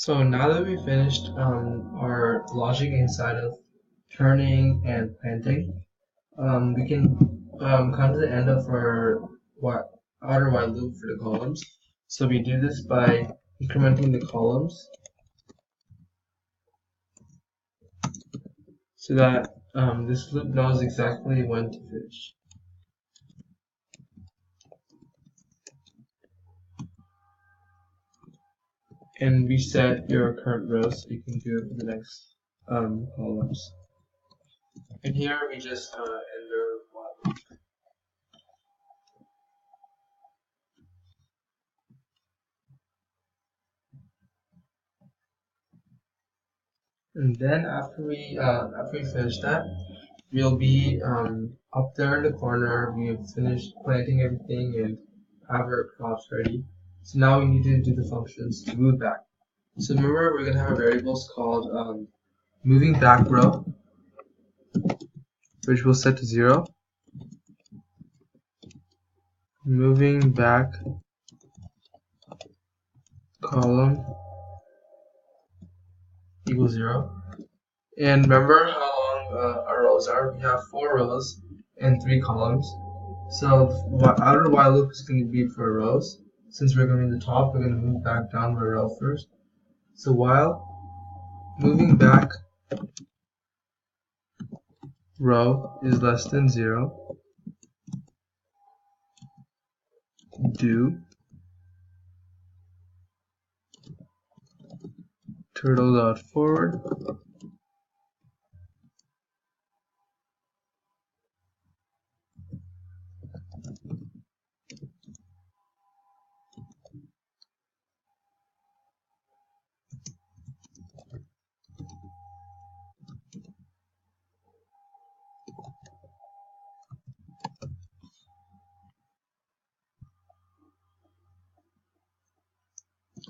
So now that we finished our logic inside of turning and planting, we can come to the end of our outer while loop for the columns. So we do this by incrementing the columns so that this loop knows exactly when to finish. And reset your current rows so you can do it for the next columns. And here we just enter while loop. And then after we finish that, we'll be up there in the corner. We have finished planting everything and have our crops ready. So now we need to do the functions to move back. So remember, we're gonna have variables called moving back row, which we'll set to 0. Moving back column equals 0. And remember how long our rows are. We have 4 rows and 3 columns. So outer while loop is going to be for rows. Since we're going to the top, we're going to move back down by row first. So while moving back row is less than 0, do turtle.forward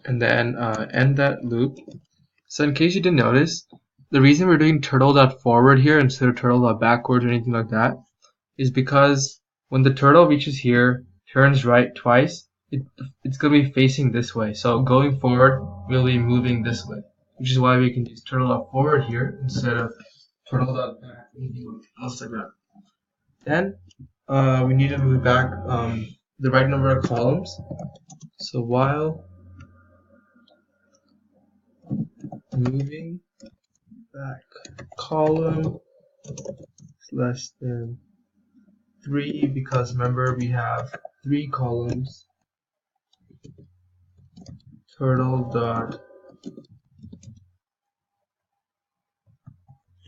and then end that loop. So in case you didn't notice, the reason we're doing turtle.forward here instead of turtle.backwards or anything like that is because when the turtle reaches here, turns right twice, it's going to be facing this way. So going forward, we'll be moving this way, which is why we can use turtle.forward here instead of turtle.back, anything else like that. Then we need to move back the right number of columns. So while moving back column is less than 3, because remember we have 3 columns, turtle dot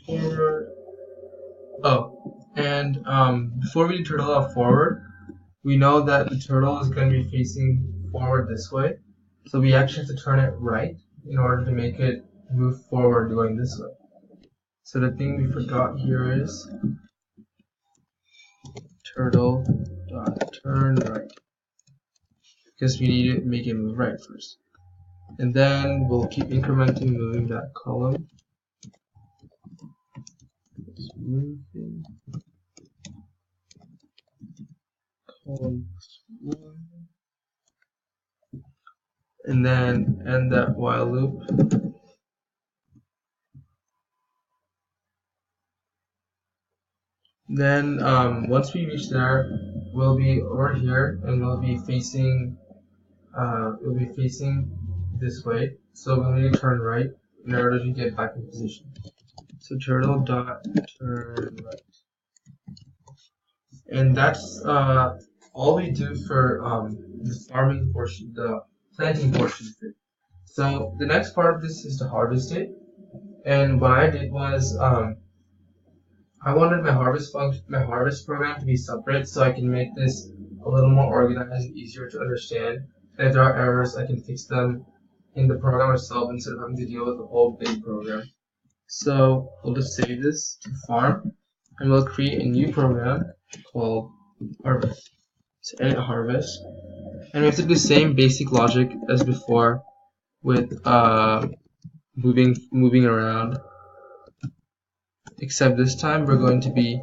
forward. Oh, and before we do turtle dot forward, we know that the turtle is going to be facing forward this way, so we actually have to turn it right in order to make it move forward going this way. So the thing we forgot here is turtle dot turn right, because we need to make it move right first. And then we'll keep incrementing moving that column. Moving column 1. And then end that while loop. Then once we reach there, we'll be over here and we'll be facing this way. So we'll need to turn right in order to get back in position. So turtle dot turn right. And that's all we do for the farming portion, the planting portion of it. So the next part of this is to harvest it. And what I did was I wanted my harvest program to be separate so I can make this a little more organized and easier to understand. And if there are errors, I can fix them in the program itself instead of having to deal with the whole big program. So we'll just save this to farm, and we'll create a new program called harvest. So edit harvest, and we have to do the same basic logic as before with moving around. Except this time we're going to be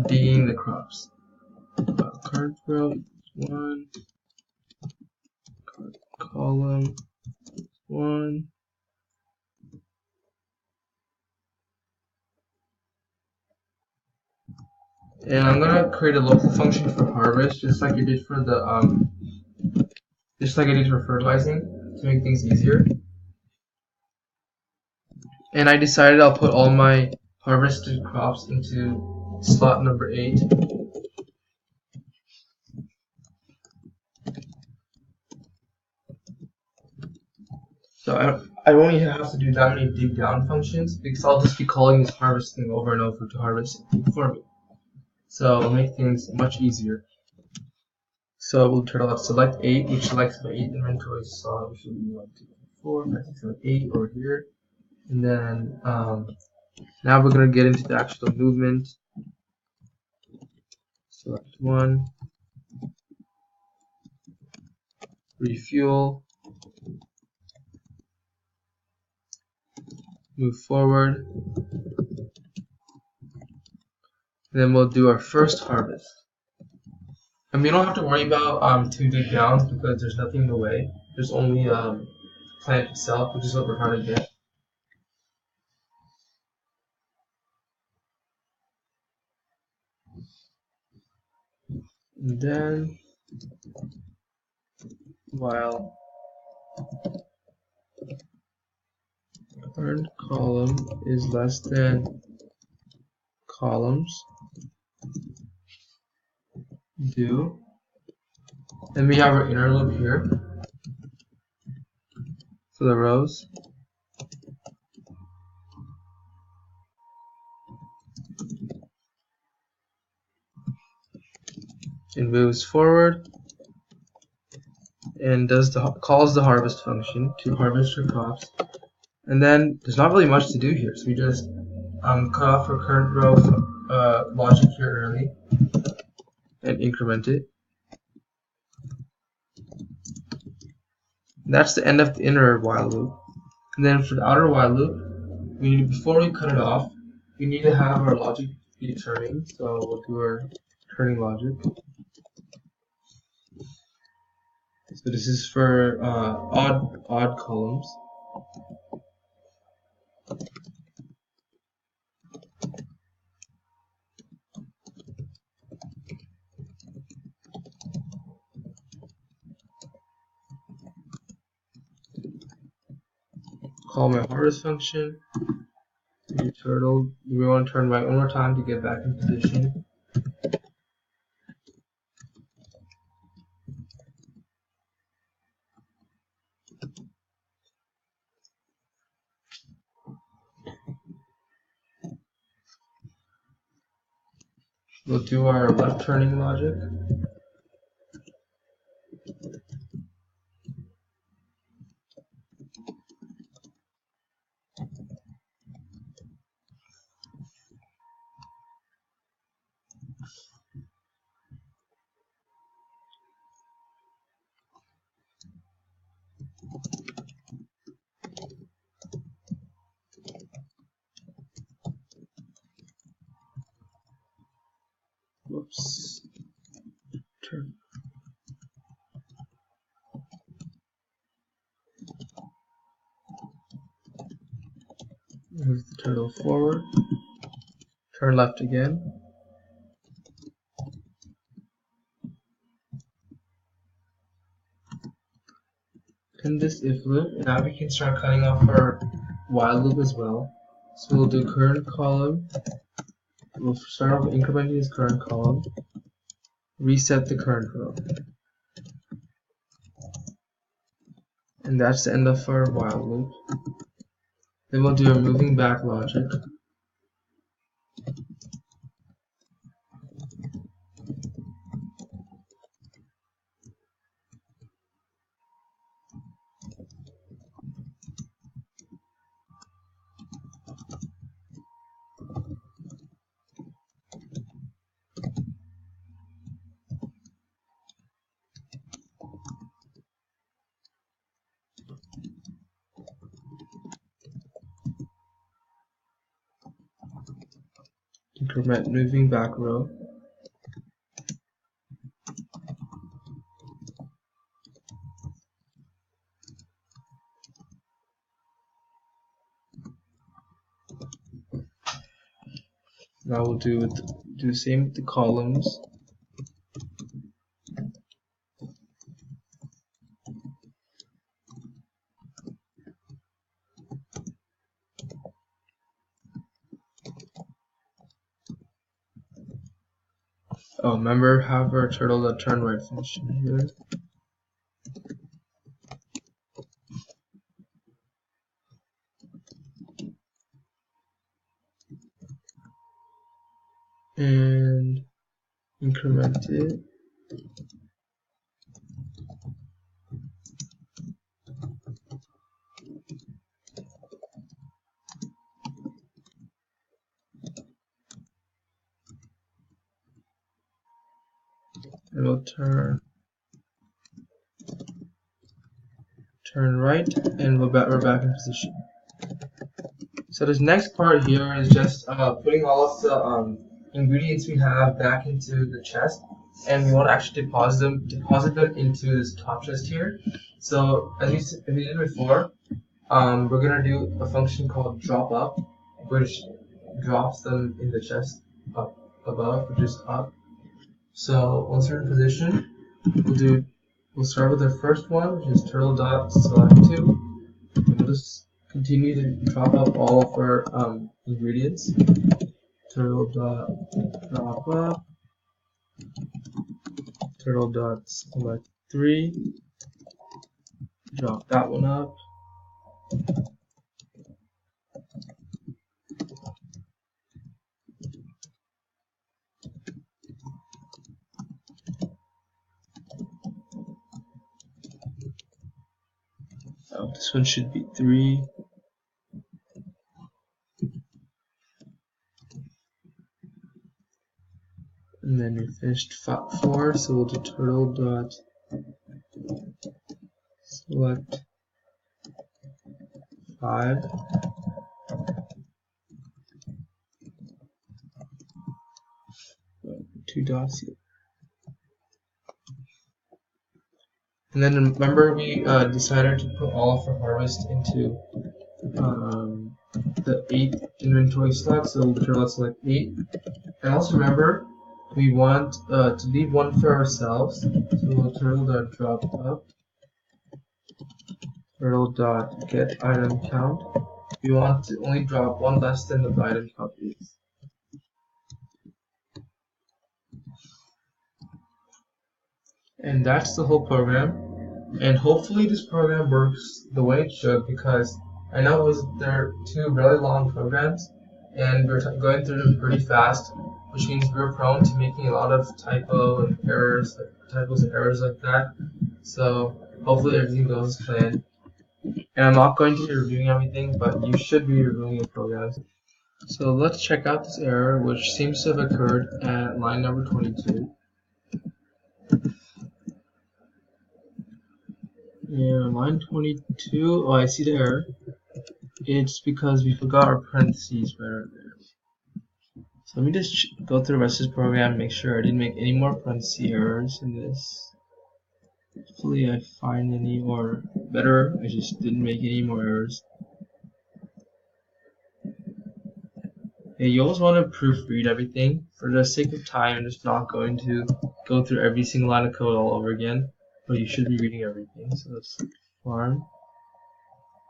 digging the crops. Current row 1, column 1, And I'm gonna create a local function for harvest, just like I did for fertilizing, to make things easier. And I decided I'll put all my harvested crops into slot number 8. So I only have to do that many dig down functions because I'll just be calling this harvest thing over and over to harvest it for me. So it'll make things much easier. So we'll turtle up select 8, which selects my 8 inventory slot, which will be 1, 2, 3, 4, 5, 6, 7, 8 over here. And then now we're going to get into the actual movement. Select 1, refuel, move forward, and then we'll do our first harvest. And we don't have to worry about 2 dig downs because there's nothing in the way. There's only plant itself, which is what we're trying to get. And then while current column is less than columns, do, and we have our inner loop here for the rows. It moves forward and calls the harvest function to harvest your crops. And then there's not really much to do here, so we just cut off our current row logic here early and increment it. And that's the end of the inner while loop. And then for the outer while loop, before we cut it off, we need to have our logic be turning. So we'll do our turning logic. So this is for odd columns. Call my harvest function. Turtle. We want to turn right one more time to get back in position. We'll do our left turning logic. Whoops. Turn. Move the turtle forward. Turn left again. In this if loop, now we can start cutting off our while loop as well. So we'll do current column. We'll start off incrementing this current column. Reset the current row. And that's the end of our while loop. Then we'll do a moving back logic. Increment moving back row. Now we'll do the same with the columns. Oh, remember, have our turtle.turn right function here. And increment it. And we'll turn right, and we're back in position. So this next part here is just putting all of the ingredients we have back into the chest, and we want to actually deposit them into this top chest here. So as we did before, we're gonna do a function called drop up, which drops them in the chest up above, which is up. So once we're in position, we'll start with the first one, which is turtle.select2, and we'll just continue to drop up all of our ingredients. Turtle.drop up, turtle.select3, drop that one up. Oh, this one should be 3. And then we finished 4, so we'll do turtle.select 5. Two dots here. And then remember, we decided to put all of our harvest into the 8 inventory slot, so turtle select 8. And also remember, we want to leave one for ourselves, so we'll turtle.drop up, turtle.get item count. We want to only drop one less than the item count is. And that's the whole program. And hopefully this program works the way it should, because I know they're 2 really long programs, and we're going through them pretty fast, which means we're prone to making a lot of typos and errors like that. So hopefully everything goes as planned. And I'm not going to be reviewing everything, but you should be reviewing your programs. So let's check out this error, which seems to have occurred at line number 22. Yeah, line 22. Oh, I see the error. It's because we forgot our parentheses right there. So let me just go through the rest of this program, make sure I didn't make any more parenthesis errors in this. Hopefully I find any, or better, I just didn't make any more errors. Okay, you always want to proofread everything. For the sake of time, I'm just not going to go through every single line of code all over again, but you should be reading everything. So let's farm.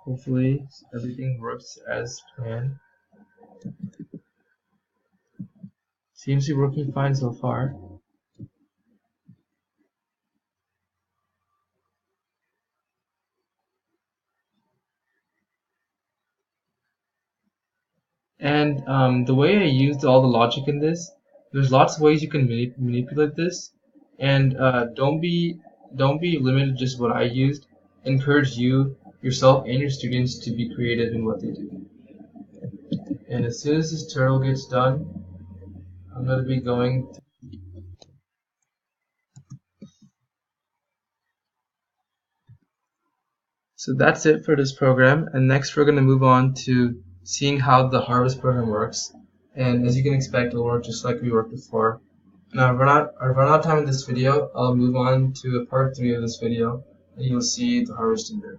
Hopefully everything works as planned. Seems to be working fine so far. And the way I used all the logic in this, there's lots of ways you can manipulate this, and don't be limited to just what I used. Encourage yourself and your students to be creative in what they do. And as soon as this turtle gets done, I'm going to be going to So that's it for this program, and next we're going to move on to seeing how the harvest program works. And as you can expect, it'll work just like we worked before. Now, I've run out of time in this video. I'll move on to part 3 of this video, and you'll see the harvesting there.